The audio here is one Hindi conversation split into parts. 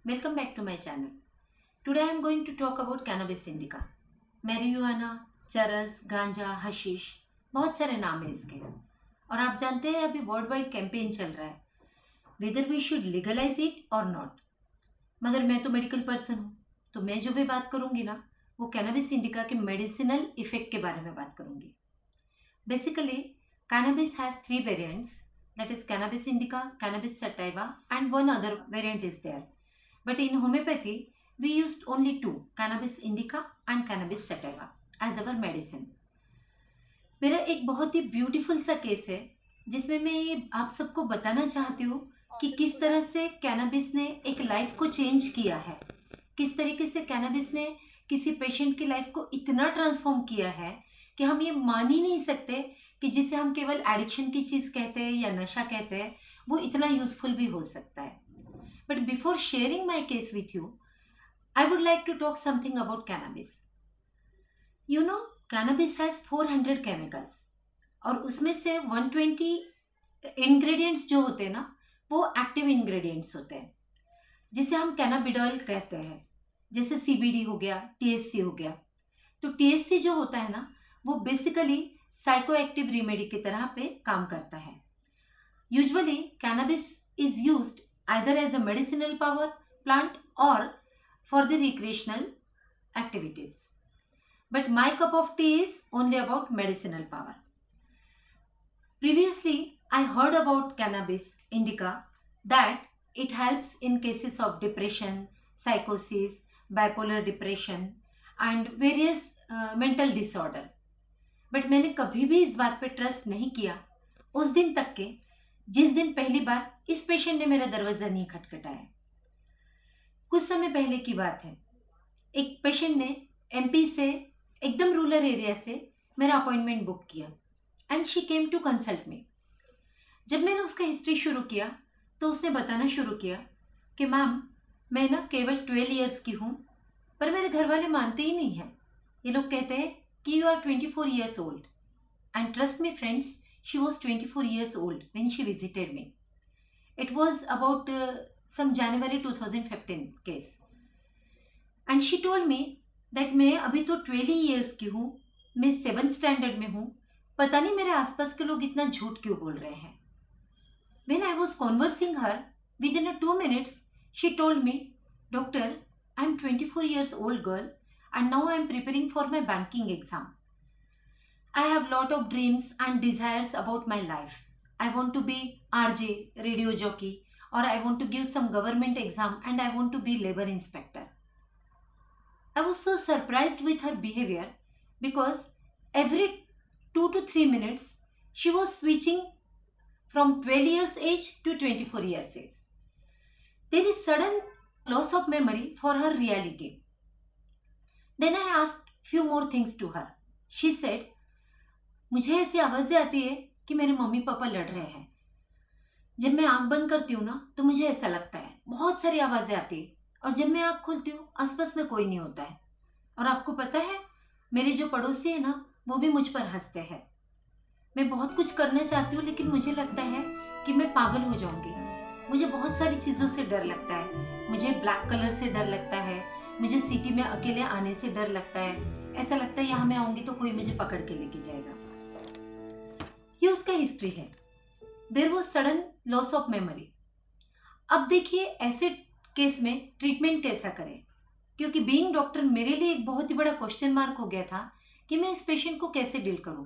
Welcome back to my channel. Today I am going to talk about cannabis indica. Marijuana, चरस, गांजा, हशीश, बहुत सारे नाम हैं इसके। और आप जानते हैं अभी वर्ल्ड वाइड कैंपेन चल रहा है whether we should legalize it और नॉट। मगर मैं तो मेडिकल पर्सन हूँ, तो मैं जो भी बात करूँगी ना वो कैनबिस इंडिका के मेडिसिनल इफेक्ट के बारे में बात करूँगी। Basically cannabis has three variants, that is cannabis indica, cannabis sativa and one other variant is there. But in homeopathy, we used only two, cannabis indica and cannabis sativa as our medicine. मेरा एक बहुत ही ब्यूटीफुल सा केस है जिसमें मैं ये आप सबको बताना चाहती हूँ कि किस तरह से कैनबिस ने एक लाइफ को चेंज किया है, किस तरीके से कैनबिस ने किसी पेशेंट की लाइफ को इतना ट्रांसफॉर्म किया है कि हम ये मान ही नहीं सकते कि जिसे हम केवल एडिक्शन की चीज़ कहते हैं या नशा कहते हैं वो इतना यूजफुल भी हो सकता है। But before sharing my case with you, I would like to talk something about cannabis. You know, cannabis has 400 chemicals और उसमें से 120 इंग्रेडिएंट्स जो होते हैं ना वो एक्टिव इंग्रेडिएंट्स होते हैं जिसे हम कैनाबिडॉल कहते हैं। जैसे सीबीडी हो गया, टीएचसी हो गया। तो टीएचसी जो होता है ना वो बेसिकली साइको एक्टिव रेमेडी की तरह पे काम करता है। Usually cannabis is used either as a medicinal power plant और for the recreational activities. But my cup of tea is only about medicinal power. Previously, I heard about cannabis indica that it helps in cases of depression, psychosis, bipolar depression and various mental disorder. But मैंने कभी भी इस बात पे ट्रस्ट नहीं किया उस दिन तक के जिस दिन पहली बार इस पेशेंट ने मेरा दरवाज़ा नहीं खटखटाया। कुछ समय पहले की बात है, एक पेशेंट ने एमपी से एकदम रूरल एरिया से मेरा अपॉइंटमेंट बुक किया and she came to consult me. जब मैंने उसका हिस्ट्री शुरू किया तो उसने बताना शुरू किया कि मैम मैं ना केवल 12 इयर्स की हूँ, पर मेरे घर वाले मानते ही नहीं हैं। ये लोग कहते हैं कि you are 24 years old. And trust me friends, she was 24 years old when she visited me. It was about some January 2015 case. And she told me that मैं अभी तो 12 years की हूँ, मैं 7th standard में हूँ, पता नहीं मेरे आसपास के लोग इतना झूठ क्यों बोल रहे हैं। When I was conversing her, within 2 minutes, she told me, Doctor, I am 24 years old girl and now I am preparing for my banking exam. I have lot of dreams and desires about my life. I want to be RJ, radio jockey, or I want to give some government exam and I want to be labor inspector. I was so surprised with her behavior because every 2 to 3 minutes she was switching from 12 years age to 24 years age. There is sudden loss of memory for her reality. Then I asked few more things to her. She said, मुझे ऐसी आवाज़ें आती है कि मेरे मम्मी पापा लड़ रहे हैं। जब मैं आंख बंद करती हूँ ना तो मुझे ऐसा लगता है, बहुत सारी आवाज़ें आती है। और जब मैं आंख खोलती हूँ आसपास में कोई नहीं होता है। और आपको पता है मेरे जो पड़ोसी है ना वो भी मुझ पर हंसते हैं। मैं बहुत कुछ करना चाहती हूँ लेकिन मुझे लगता है कि मैं पागल हो जाऊँगी। मुझे बहुत सारी चीज़ों से डर लगता है। मुझे ब्लैक कलर से डर लगता है, मुझे सिटी में अकेले आने से डर लगता है। ऐसा लगता है यहाँ मैं आऊँगी तो कोई मुझे पकड़ के लेके जाएगा। ये उसका हिस्ट्री है। There was sudden loss of memory. अब देखिए ऐसे केस में ट्रीटमेंट कैसा करें, क्योंकि बीइंग डॉक्टर मेरे लिए एक बहुत ही बड़ा क्वेश्चन मार्क हो गया था कि मैं इस पेशेंट को कैसे डील करूं,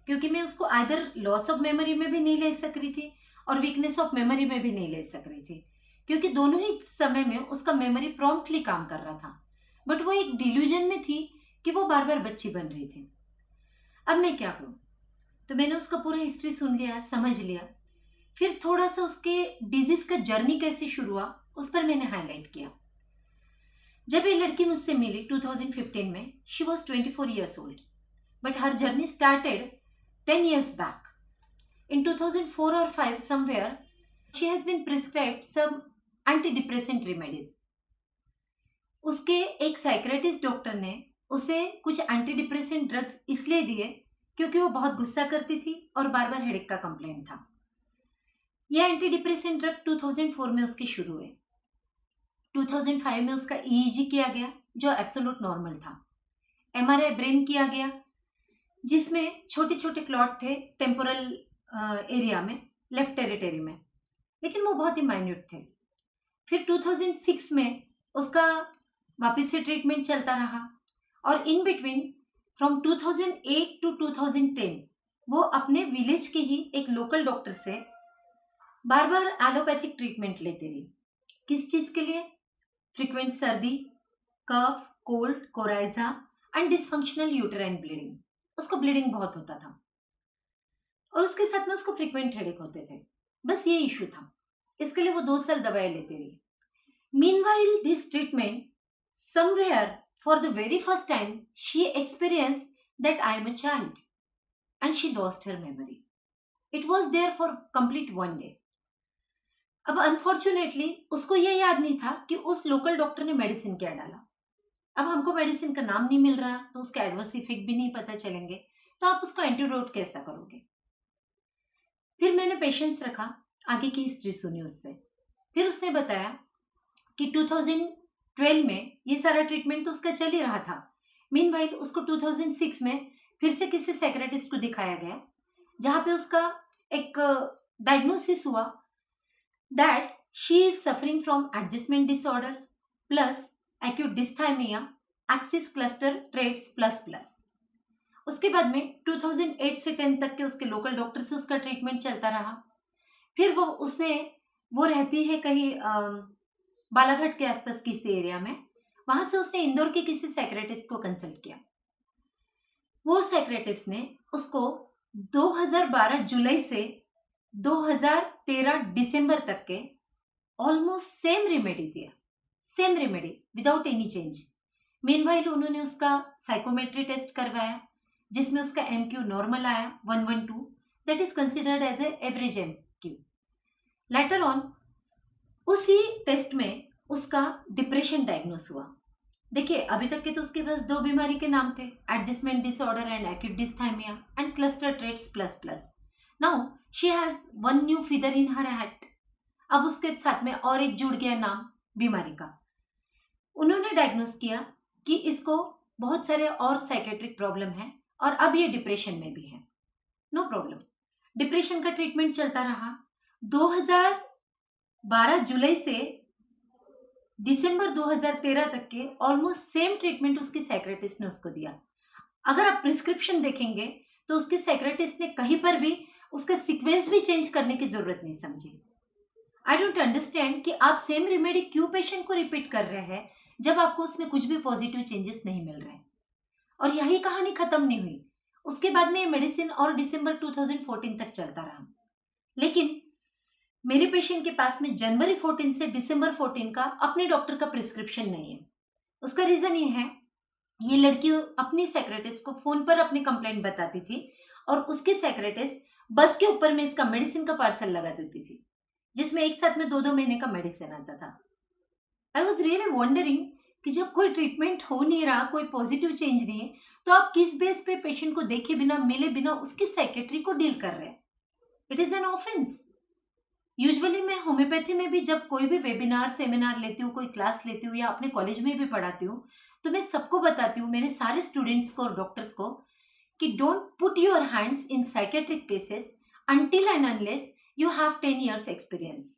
क्योंकि मैं उसको आइदर लॉस ऑफ मेमोरी में भी नहीं ले सक रही थी और वीकनेस ऑफ मेमोरी में भी नहीं ले सक रही थी, क्योंकि दोनों ही समय में उसका मेमोरी प्रॉम्प्टली काम कर रहा था, बट वो एक डिल्यूजन में थी कि वो बार बार बच्ची बन रही थी। अब मैं क्या करूं? तो मैंने उसका पूरा हिस्ट्री सुन लिया, समझ लिया। फिर थोड़ा सा उसके डिजीज का जर्नी कैसे शुरू हुआ उस पर मैंने हाईलाइट किया। जब ये लड़की मुझसे मिली 2015 में, she was 24 years old, but her journey started 10 years बैक। इन 2004 और 5 somewhere she has been prescribed some anti depressant remedies. उसके एक साइक्रेटिस्ट डॉक्टर ने उसे कुछ एंटी डिप्रेसेंट ड्रग्स इसलिए दिए क्योंकि वो बहुत गुस्सा करती थी और बार बार हेडेक का कंप्लेंट था। यह एंटी डिप्रेसेंट ड्रग 2004 में उसके शुरू हुए। 2005 में उसका ईईजी किया गया जो एब्सोल्यूट नॉर्मल था। एमआरआई ब्रेन किया गया जिसमें छोटे छोटे क्लॉट थे टेम्पोरल एरिया में, लेफ्ट टेरिटरी में, लेकिन वो बहुत ही माइन्यूट थे। फिर 2006 में उसका वापस से ट्रीटमेंट चलता रहा और इन बिटवीन फ्रॉम 2008 टू 2010 वो अपने विलेज के ही एक लोकल डॉक्टर से बार बार एलोपैथिक ट्रीटमेंट लेते रही। किस चीज़ के लिए? फ्रीक्वेंट सर्दी, cough, cold, coryza and dysfunctional uterine bleeding. उसको ब्लीडिंग बहुत होता था और उसके साथ में उसको फ्रीक्वेंट हेडेक होते थे। बस ये इशू था। इसके लिए वो 2 साल दवाई लेते रही। Meanwhile this treatment somewhere for the very first time she experienced that I am a child and she lost her memory. It was there for complete 1 day. अब अनफॉर्चुनेटली उसको ये याद नहीं था कि उस लोकल डॉक्टर ने मेडिसिन क्या डाला। अब हमको मेडिसिन का नाम नहीं मिल रहा तो उसके एडवर्स इफेक्ट भी नहीं पता चलेंगे, तो आप उसको एंटीडोट कैसा करोगे? फिर मैंने पेशेंस रखा, आगे की हिस्ट्री सुनी उससे। फिर उसने बताया कि 2012 में ये सारा ट्रीटमेंट तो उसका चल ही रहा था। मीनवाइल उसको 2006 में फिर से किसी साइकियाट्रिस्ट को दिखाया गया जहाँ पे उसका एक डायग्नोसिस हुआ that she is suffering from adjustment disorder plus acute डिस्थाइमिया axis cluster traits plus plus. उसके बाद में 2008 से 10 तक के उसके लोकल डॉक्टर से उसका ट्रीटमेंट चलता रहा। फिर वो रहती है कहीं बालाघाट के आसपास किसी एरिया में। वहां से उसने इंदौर के किसी साइकियाट्रिस्ट को कंसल्ट किया। वो साइकियाट्रिस्ट ने उसको 2012 जुलाई से 2013 दिसंबर तक के ऑलमोस्ट सेम रेमेडी दिया, same remedy without any change. Meanwhile उन्होंने उसका साइकोमेट्री टेस्ट करवाया जिसमें उसका एमक्यू नॉर्मल आया 112, that is considered as a average MQ. Later on उसी टेस्ट में उसका डिप्रेशन डायग्नोस हुआ। देखिए अभी तक के तो उसके पास 2 बीमारी के नाम थे, adjustment disorder and acute डिस्थाइमिया and cluster traits plus plus. Now she has 1 new feather in her hat. अब उसके साथ में और एक जुड़ गया नाम बीमारी का। उन्होंने डायग्नोस किया कि इसको बहुत सारे और साइकेट्रिक प्रॉब्लम है और अब ये डिप्रेशन में भी है। नो प्रॉब्लम, डिप्रेशन का ट्रीटमेंट चलता रहा। 2012 जुलाई से दिसंबर 2013 तक के ऑलमोस्ट सेम ट्रीटमेंट उसकी साइकियाट्रिस्ट ने उसको दिया। अगर आप प्रिस्क्रिप्शन देखेंगे तो उसके साइकियाट्रिस्ट ने कहीं पर भी उसका सीक्वेंस भी चेंज करने की जरूरत नहीं समझी। आई डोंट अंडरस्टैंड कि आप सेम रेमेडी क्यों पेशेंट को रिपीट कर रहे हैं जब आपको उसमें कुछ भी पॉजिटिव चेंजेस नहीं मिल रहे। और यही कहानी खत्म नहीं हुई। उसके बाद में ये मेडिसिन और दिसंबर 2014 तक चलता रहा। लेकिन मेरे पेशेंट के पास में जनवरी 14 से दिसंबर 14 का अपने डॉक्टर का प्रिस्क्रिप्शन नहीं है। उसका रीज़न ये है, ये लड़की अपनी साइकियाट्रिस्ट को फ़ोन पर अपनी कंप्लेंट बताती थी और उसके साइकियाट्रिस्ट बस के ऊपर में इसका मेडिसिन का पार्सल लगा देती थी जिसमें एक साथ में 2-2 महीने का मेडिसिन आता था। आई वॉज रियली वंडरिंग कि जब कोई ट्रीटमेंट हो नहीं रहा, कोई पॉजिटिव चेंज नहीं है, तो आप किस बेस पे पेशेंट को देखे बिना, मिले बिना उसकी साइकियाट्री को डील कर रहे हैं। It is an offence. Usually मैं होम्योपैथी में भी जब कोई भी वेबिनार सेमिनार लेती हूँ, कोई क्लास लेती हूँ या अपने कॉलेज में भी पढ़ाती हूँ, तो मैं सबको बताती हूँ, मेरे सारे स्टूडेंट्स को और डॉक्टर्स को, कि don't put your hands in psychiatric cases until and unless you have 10 years experience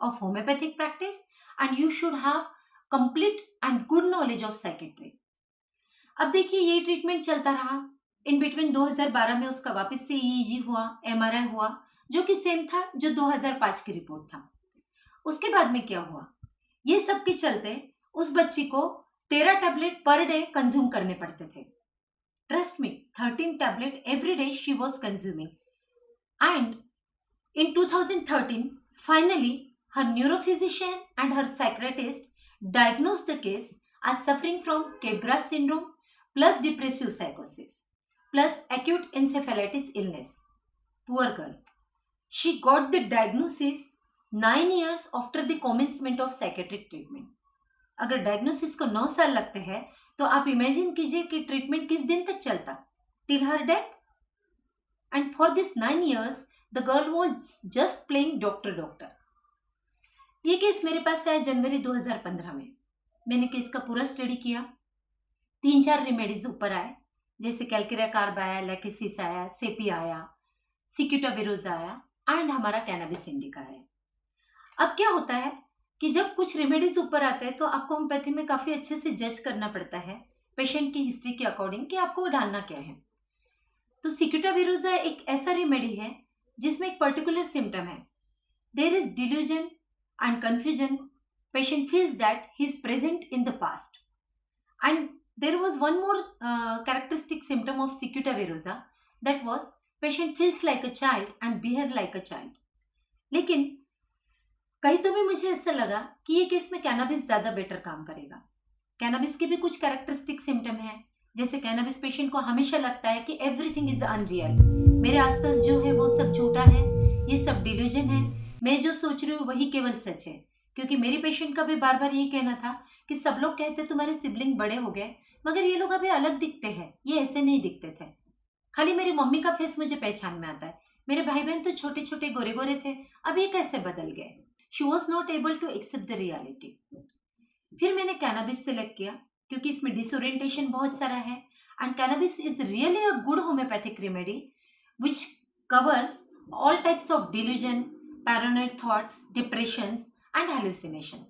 of homeopathic practice and you should have complete and good knowledge of psychiatry. अब देखिए ये ट्रीटमेंट चलता रहा। इन बिटवीन 2012 में उसका वापस से ईईजी हुआ, एमआरआई हुआ जो कि सेम था जो 2005 की रिपोर्ट था। उसके बाद में क्या हुआ, ये सब के चलते उस बच्ची को 13 टैबलेट पर डे कंज्यूम करने पड़ते थे। Trust me, 13 tablet every day she was consuming. And in 2013, finally, her neurophysician and her psychiatrist diagnosed the case as suffering from Capgras syndrome plus depressive psychosis plus acute encephalitis illness. Poor girl. She got the diagnosis 9 years after the commencement of psychiatric treatment. अगर डायग्नोसिस को 9 साल लगते हैं तो आप इमेजिन कीजिए कि ट्रीटमेंट किस दिन तक चलता, till her death. And for this 9 years, the girl was just playing doctor. ये केस मेरे पास आया जनवरी 2015 में। मैंने केस का पूरा स्टडी किया। 3-4 रेमेडीज ऊपर आए, जैसे कैल्केरिया कार्ब आया, लैकेसिस आया, सेपी आया, सिक्यूटाविरोज आया एंड हमारा कैनाबिस इंडिका है। अब क्या होता है कि जब कुछ रेमेडीज ऊपर आते हैं तो आपको होम्योपैथी में काफ़ी अच्छे से जज करना पड़ता है पेशेंट की हिस्ट्री के अकॉर्डिंग कि आपको वो डालना क्या है। तो सिक्यूटाविरोजा एक ऐसा रेमेडी है जिसमें एक पर्टिकुलर सिम्टम है, there is delusion and confusion, patient feels that he is present in the past and there was one more characteristic symptom of cicuta virosa, that was patient feels like a child and behave like a child. लेकिन कहीं तो भी मुझे ऐसा लगा कि ये केस में कैनाबिस ज़्यादा बेटर काम करेगा। कैनाबिस के भी कुछ कैरेक्टरिस्टिक सिम्टम हैं, जैसे कैनाबिस पेशेंट को हमेशा लगता है कि एवरीथिंग इज अनरियल, मेरे आसपास जो है वो सब झूठा है, ये सब डिल्यूजन है, मैं जो सोच रही हूँ वही केवल सच है। क्योंकि मेरी पेशेंट का भी बार बार ये कहना था कि सब लोग कहते तुम्हारे सिबलिंग बड़े हो गए, मगर ये लोग अभी अलग दिखते हैं, ये ऐसे नहीं दिखते थे। खाली मेरी मम्मी का फेस मुझे पहचान में आता है, मेरे भाई बहन तो छोटे छोटे गोरे गोरे थे, अब ये कैसे बदल गए। She was not able to accept the reality. फिर मैंने कैनाबिस सेलेक्ट किया क्योंकि इसमें डिसोरिएंटेशन बहुत सारा है and cannabis is really a good homeopathic remedy which covers all types of delusion, paranoid thoughts, depressions and hallucination.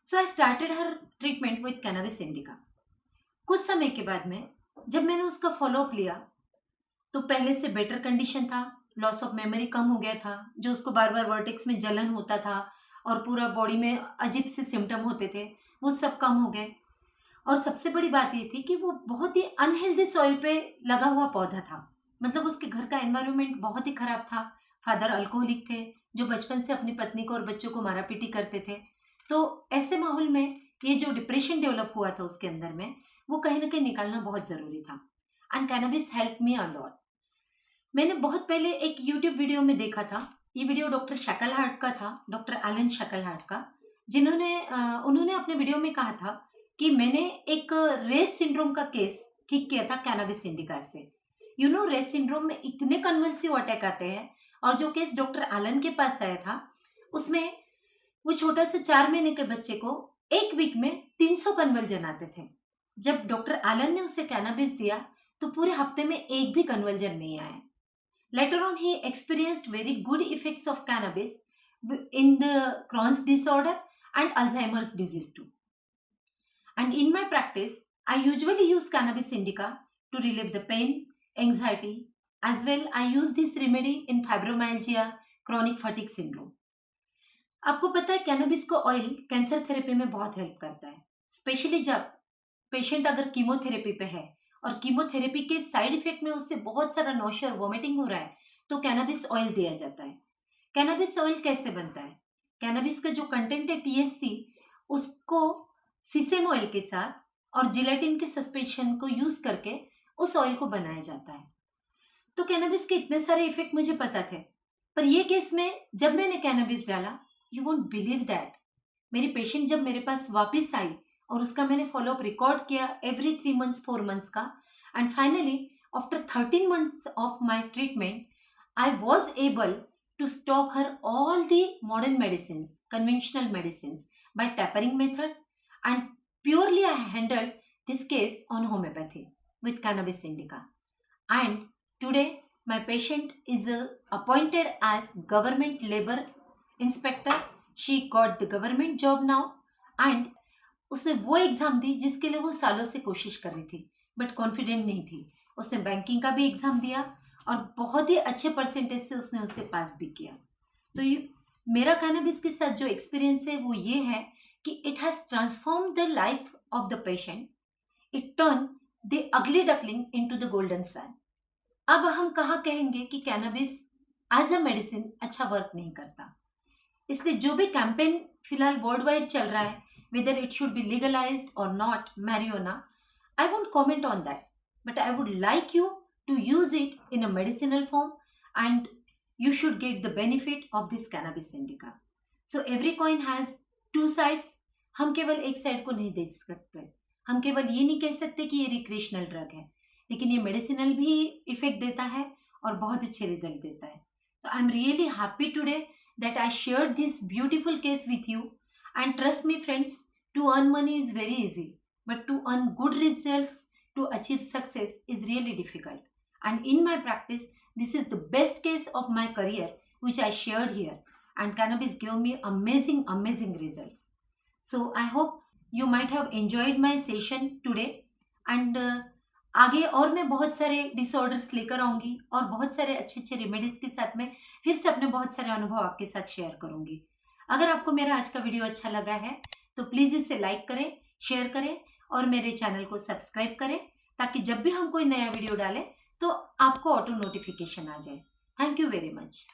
So I started her treatment with cannabis indica. कुछ समय के बाद में जब मैंने उसका फॉलोअप लिया तो पहले से बेटर कंडीशन था, लॉस ऑफ मेमोरी कम हो गया था, जो उसको बार बार वर्टेक्स में जलन होता था और पूरा बॉडी में अजीब से सिम्टम होते थे, वो सब कम हो गए। और सबसे बड़ी बात ये थी कि वो बहुत ही अनहेल्दी सॉइल पे लगा हुआ पौधा था, मतलब उसके घर का एनवायरनमेंट बहुत ही खराब था। फादर अल्कोहलिक थे जो बचपन से अपनी पत्नी को और बच्चों को मारा पीटी करते थे। तो ऐसे माहौल में ये जो डिप्रेशन डेवलप हुआ था उसके अंदर में, वो कहीं ना कहीं निकालना बहुत ज़रूरी था and cannabis help me a lot. मैंने बहुत पहले एक यूट्यूब वीडियो में देखा था, ये वीडियो डॉक्टर शैकलहार्ट का था, डॉक्टर एलन शैकलहार्ट का, उन्होंने अपने वीडियो में कहा था कि मैंने एक रेस सिंड्रोम का केस ठीक किया था कैनाबिस इंडिका से। यू नो, रेस सिंड्रोम में इतने कन्वल्सिव अटैक आते हैं और जो केस डॉक्टर एलन के पास आया था उसमें वो छोटा सा 4 महीने के बच्चे को एक वीक में 300 कन्वल्जन आते थे। जब डॉक्टर एलन ने उसे कैनाबिस दिया तो पूरे हफ्ते में एक भी कन्वल्जन नहीं आया। Later on, he experienced very good effects of cannabis in the Crohn's disorder and Alzheimer's disease too. And in my practice, I usually use cannabis indica to relieve the pain, anxiety, as well I use this remedy in fibromyalgia, chronic fatigue syndrome. आपको पता है कैनबिस को ऑयल कैंसर थेरेपी में बहुत हेल्प करता है, स्पेशली जब पेशेंट अगर कीमोथेरेपी पे है और कीमोथेरेपी के साइड इफेक्ट में उससे बहुत सारा नौशा और वॉमिटिंग हो रहा है तो कैनाबिस ऑयल दिया जाता है। कैनाबिस ऑयल कैसे बनता है? कैनाबिस का जो कंटेंट है THC, उसको सीसेम ऑयल के साथ और जिलेटिन के सस्पेंशन को यूज करके उस ऑयल को बनाया जाता है। तो कैनाबिस के इतने सारे इफेक्ट मुझे पता थे, पर ये केस में जब मैंने कैनाबिस डाला, यू वोंट बिलीव दैट, मेरी पेशेंट जब मेरे पास वापस आई और उसका मैंने फॉलोअप रिकॉर्ड किया एवरी 3 मंथ्स 4 मंथ्स का, and finally after 13 months of my treatment I was able to stop her all the modern medicine, conventional medicine by tapering method, and purely I handled this case on homeopathy with cannabis indica. And today my patient is appointed as government labor inspector. She got the government job now and उसने वो एग्ज़ाम दी जिसके लिए वो सालों से कोशिश कर रही थी बट कॉन्फिडेंट नहीं थी। उसने बैंकिंग का भी एग्ज़ाम दिया और बहुत ही अच्छे परसेंटेज से उसने उसे पास भी किया। तो ये मेरा कैनबिस के साथ जो एक्सपीरियंस है वो ये है कि it has transform the life of the patient, it turn the ugly duckling into the golden swan. अब हम कहाँ कहेंगे कि कैनबिस एज अ मेडिसिन अच्छा वर्क नहीं करता। इसलिए जो भी कैंपेन फिलहाल वर्ल्ड वाइड चल रहा है, whether it should be legalized or not, marijuana, I won't comment on that, but I would like you to use it in a medicinal form and you should get the benefit of this cannabis indica. So every coin has two sides. हम केवल एक साइड को नहीं देख सकते, हम केवल ये नहीं कह सकते कि ये रिक्रिएशनल ड्रग है, लेकिन ये मेडिसिनल भी इफेक्ट देता है और बहुत अच्छे रिजल्ट देता है। तो I am really happy today that I shared this beautiful case with you. And trust me, friends, to earn money is very easy, but to earn good results, to achieve success is really difficult. And in my practice, this is the best case of my career which I shared here. And cannabis gave me amazing, amazing results. So I hope you might have enjoyed my session today. And आगे और मैं बहुत सारे डिसऑर्डर्स लेकर आऊंगी और बहुत सारे अच्छे अच्छे रेमेडीज के साथ में फिर से अपने बहुत सारे अनुभव आपके साथ शेयर करूंगी। अगर आपको मेरा आज का वीडियो अच्छा लगा है तो प्लीज़ इसे लाइक करें, शेयर करें और मेरे चैनल को सब्सक्राइब करें, ताकि जब भी हम कोई नया वीडियो डालें तो आपको ऑटो नोटिफिकेशन आ जाए। Thank you very much.